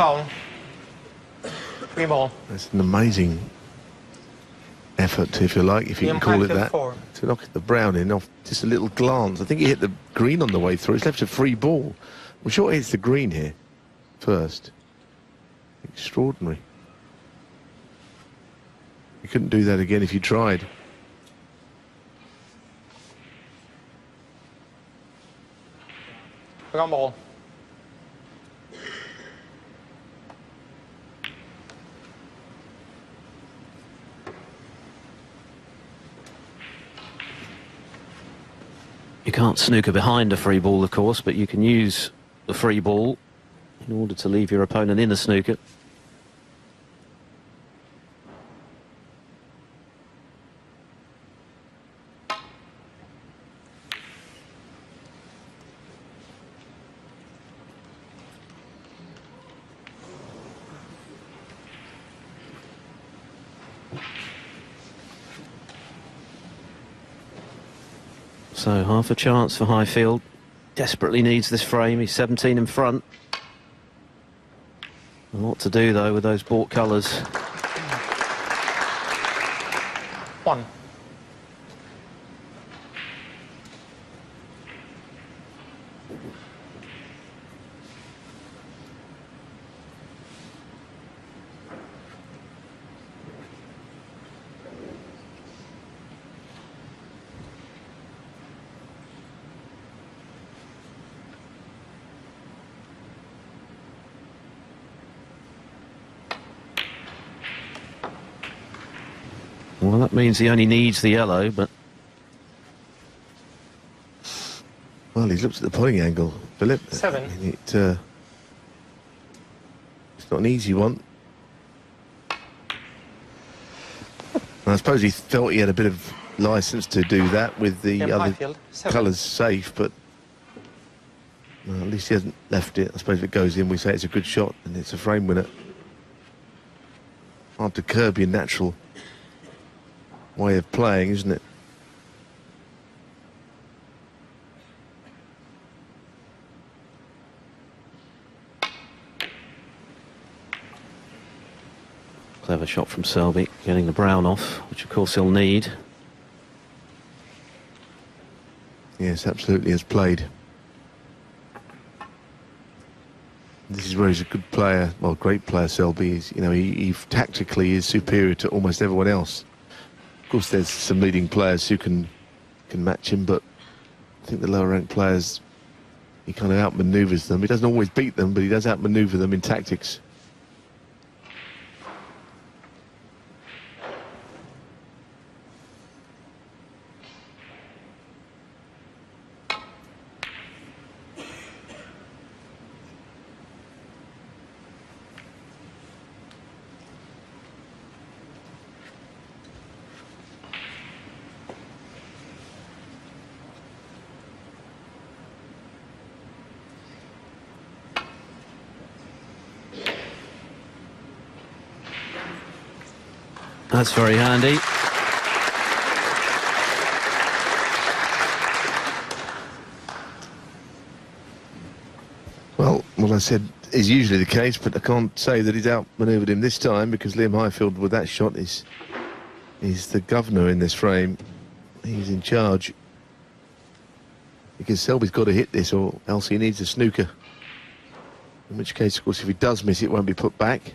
foul. Free ball. That's an amazing effort, if you like, if you can call it that, to knock the brown in off just a little glance. I think he hit the green on the way through. It's left a free ball. I'm sure it hits the green here first. Extraordinary. You couldn't do that again if you tried. Second ball. You can't snooker behind a free ball, of course, but you can use the free ball in order to leave your opponent in the snooker. So half a chance for Highfield. Desperately needs this frame. He's 17 in front. A lot to do though with those bought colours. One. Well, that means he only needs the yellow, but... Well, he's looked at the pulling angle, Philip. 7. It's not an easy one. I suppose he felt he had a bit of licence to do that with the other colours safe, but well, at least he hasn't left it. I suppose if it goes in, we say it's a good shot and it's a frame winner. Hard to curb your natural way of playing, isn't it? Clever shot from Selby, getting the brown off, which of course he'll need. Yes, absolutely has played. This is where he's a good player, well, great player, Selby. Is, you know, he tactically is superior to almost everyone else. Of course, there's some leading players who can match him, but I think the lower-ranked players, he kind of outmaneuvers them. He doesn't always beat them, but he does outmaneuver them in tactics. That's very handy. Well, what I said is usually the case, but I can't say that he's outmanoeuvred him this time, because Liam Highfield with that shot is the governor in this frame. He's in charge. Because Selby's got to hit this, or else he needs a snooker. In which case, of course, if he does miss it, won't be put back.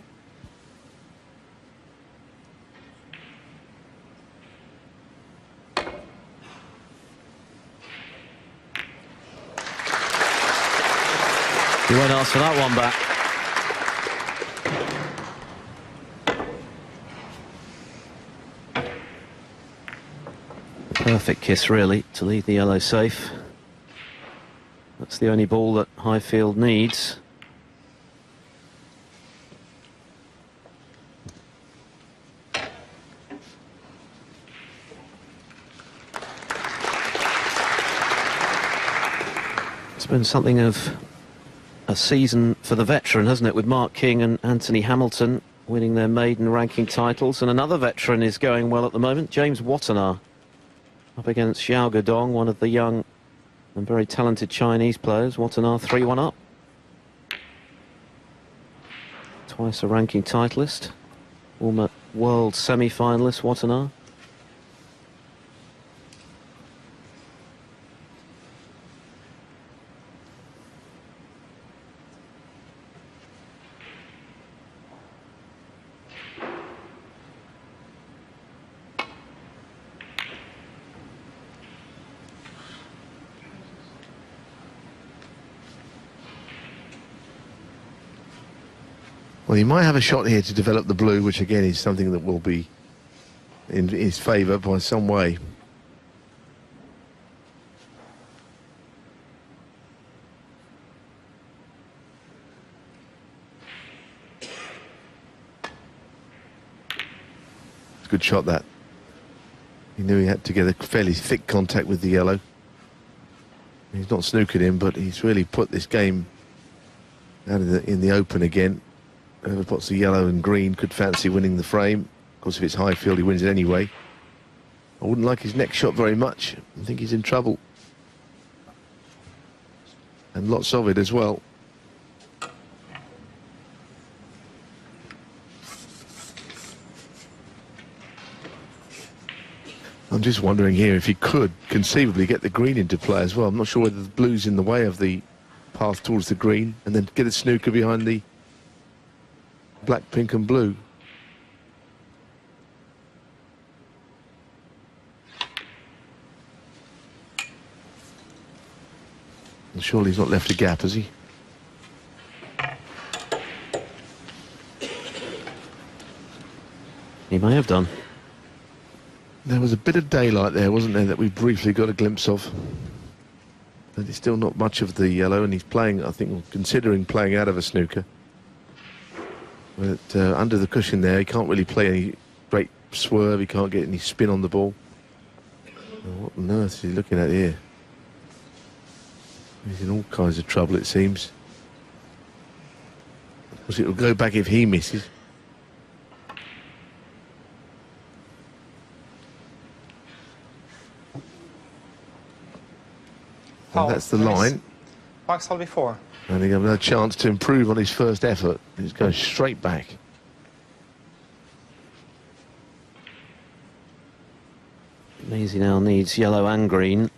He won't ask for that one back. Perfect kiss, really, to leave the yellow safe. That's the only ball that Highfield needs. It's been something of a season for the veteran, hasn't it, with Mark King and Anthony Hamilton winning their maiden ranking titles. And another veteran is going well at the moment, James Wattenaar, up against Xiao Guodong, one of the young and very talented Chinese players. Wattenaar 3-1 up. Twice a ranking titleist. Former world semi-finalist, Watanabe. Well, he might have a shot here to develop the blue, which again is something that will be in his favour by some way. It's a good shot, that. He knew he had to get a fairly thick contact with the yellow. He's not snookered him, but he's really put this game out in the open again. Whoever puts the yellow and green could fancy winning the frame. Of course, if it's Highfield, he wins it anyway. I wouldn't like his next shot very much. I think he's in trouble. And lots of it as well. I'm just wondering here if he could conceivably get the green into play as well. I'm not sure whether the blue's in the way of the path towards the green, and then get a snooker behind the black, pink and blue. And surely he's not left a gap, has he? He may have done. There was a bit of daylight there, wasn't there, that we briefly got a glimpse of. But it's still not much of the yellow, and he's playing, I think, considering playing out of a snooker. But under the cushion there, he can't really play any great swerve. He can't get any spin on the ball. Oh, what on earth is he looking at here? He's in all kinds of trouble, it seems. Of course, it'll go back if he misses. And that's the line. Mark Selby 4. And he have no chance to improve on his first effort. He's going straight back. Means he now needs yellow and green.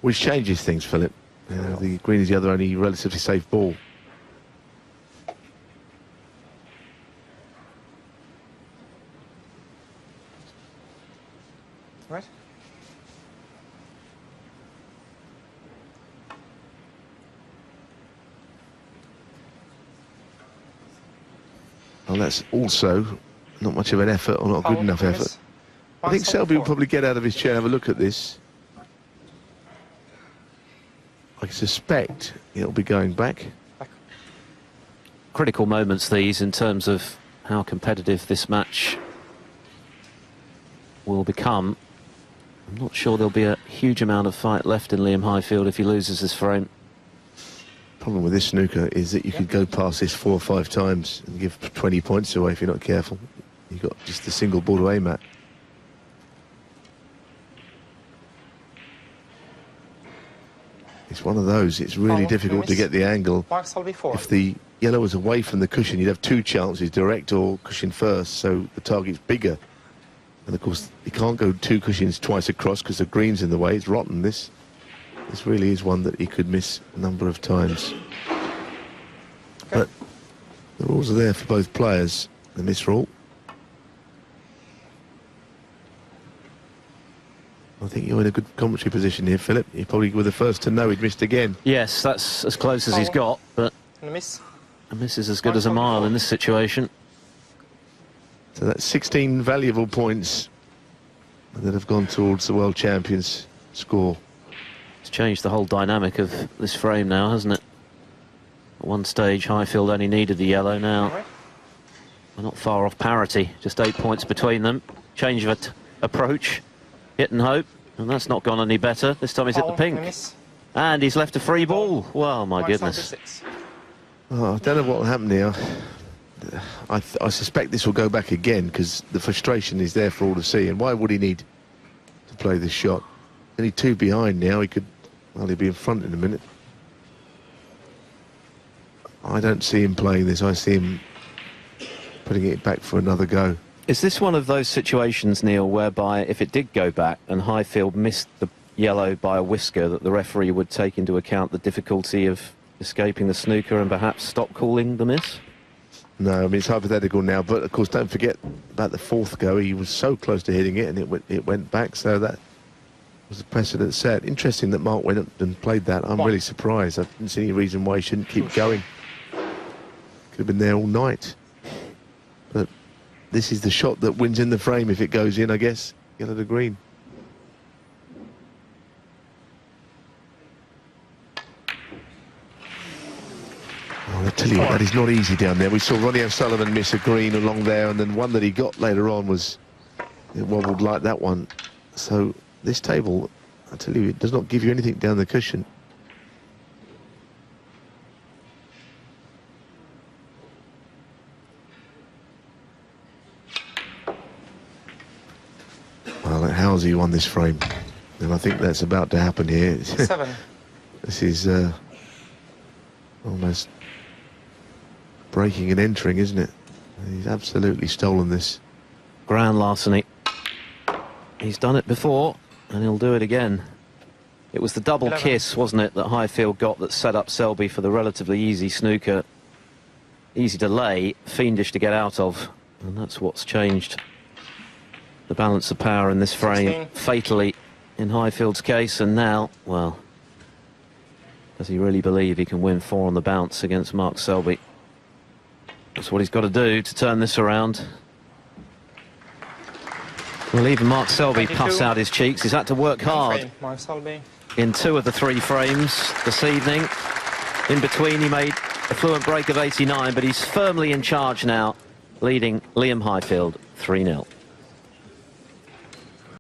Which changes things, Philip. The green is the other only relatively safe ball. Right. Well, that's also not much of an effort, or not a good enough effort. I think Selby will probably get out of his chair and have a look at this. I suspect it'll be going back. Critical moments these in terms of how competitive this match will become. I'm not sure there'll be a huge amount of fight left in Liam Highfield if he loses this frame. Problem with this snooker is that you could go past this 4 or 5 times and give 20 points away if you're not careful. You've got just a single ball to aim at. It's one of those. It's really difficult to get the angle. If the yellow was away from the cushion, you'd have 2 chances, direct or cushion first, so the target's bigger. And of course, you can't go 2 cushions twice across because the green's in the way. It's rotten, this. This really is one that he could miss a number of times. But the rules are there for both players, the miss rule. I think you're in a good commentary position here, Philip. You probably were the first to know he'd missed again. Yes, that's as close as he's got, but a miss is as good as a mile in this situation. So that's 16 valuable points that have gone towards the world champions score. It's changed the whole dynamic of this frame now, hasn't it? At one stage, Highfield only needed the yellow. Now we're not far off parity, just 8 points between them. Change of approach, hit and hope, and that's not gone any better. This time he's hit the pink. And he's left a free ball. Well, my goodness. Oh, I don't know what will happen here. I suspect this will go back again because the frustration is there for all to see. And why would he need to play this shot? Only 2 behind now. He could, well, he'll be in front in a minute. I don't see him playing this. I see him putting it back for another go. Is this one of those situations, Neil, whereby if it did go back and Highfield missed the yellow by a whisker, that the referee would take into account the difficulty of escaping the snooker and perhaps stop calling the miss? No, I mean, it's hypothetical now, but of course don't forget about the fourth go. He was so close to hitting it and it went back, so that was the precedent set. Interesting that Mark went up and played that. I'm really surprised. I didn't see any reason why he shouldn't keep going. Could have been there all night. But this is the shot that wins in the frame if it goes in, I guess. Yellow to green. Oh, I tell you what, that is not easy down there. We saw Ronnie O'Sullivan miss a green along there, and then one that he got later on was, it wobbled like that one. So this table, I tell you, it does not give you anything down the cushion. Well, Housey won this frame, and I think that's about to happen here. 7. This is almost breaking and entering, isn't it? He's absolutely stolen this. Ground larceny. He's done it before, and he'll do it again. It was the double 11. kiss, wasn't it, that Highfield got that set up Selby for the relatively easy snooker. Easy to lay, fiendish to get out of, and that's what's changed the balance of power in this frame 16. fatally in Highfield's case. And now, well, does he really believe he can win 4 on the bounce against Mark Selby? That's what he's got to do to turn this around. Well, even Mark Selby 22. puffs out his cheeks. He's had to work hard Frame, Mark Selby. in 2 of the 3 frames this evening. In between, he made a fluent break of 89, but he's firmly in charge now, leading Liam Highfield 3-0.